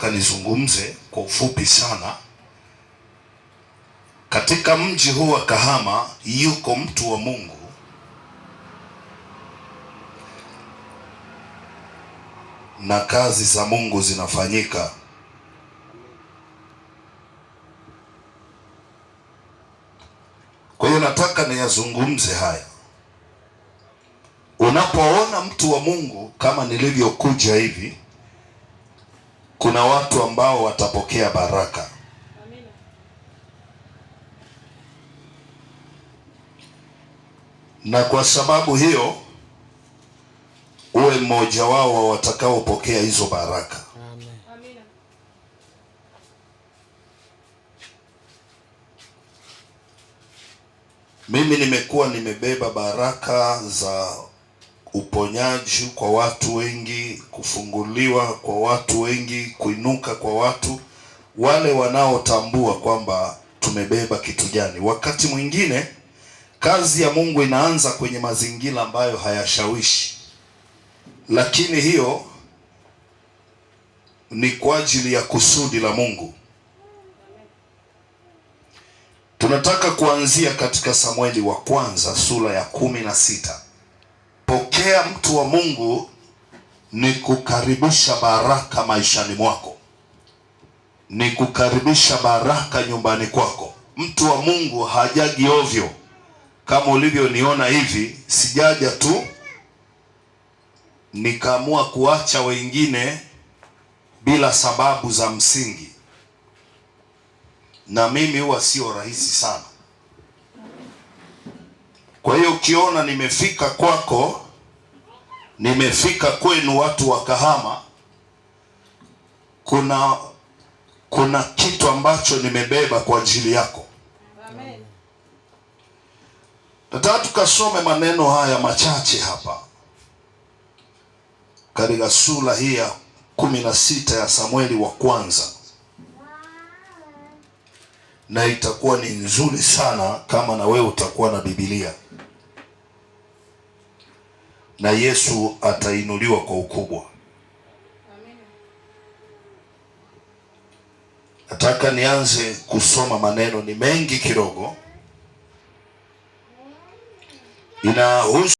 Nizungumze kwa ufupi sana. Katika mji huu wa Kahama yuko mtu wa Mungu na kazi za Mungu zinafanyika. Kwa hiyo nataka niyazungumze haya. Unapoona mtu wa Mungu kama nilivyokuja hivi, kuna watu ambao watapokea baraka. Amina. Na kwa sababu hiyo uwe mmoja wao wa watakaopokea hizo baraka. Amina. Mimi nimekuwa nimebeba baraka za uponyaji kwa watu wengi, kufunguliwa kwa watu wengi, kuinuka kwa watu wale wanaotambua kwamba tumebeba kitu gani. Wakati mwingine kazi ya Mungu inaanza kwenye mazingira ambayo hayashawishi, lakini hiyo ni kwa ajili ya kusudi la Mungu. Tunataka kuanzia katika Samueli wa kwanza sura ya 16. Pokea mtu wa Mungu ni kukaribisha baraka maishani mwako, ni kukaribisha baraka nyumbani kwako. Mtu wa Mungu hajagi ovyo. Kama ulivyoniona hivi, sijaja tu nikaamua kuacha wengine bila sababu za msingi, na mimi huwa sio rahisi sana. Kwa hiyo ukiona nimefika kwako, nimefika kwenu watu wa Kahama, kuna kitu ambacho nimebeba kwa ajili yako. Amen. Nataka tukasome maneno haya machache hapa katika sura hii ya 16 ya Samueli wa kwanza, na itakuwa ni nzuri sana kama na wewe utakuwa na Biblia, na Yesu atainuliwa kwa ukubwa. Amen. Nataka nianze kusoma maneno, ni mengi kidogo, inahusu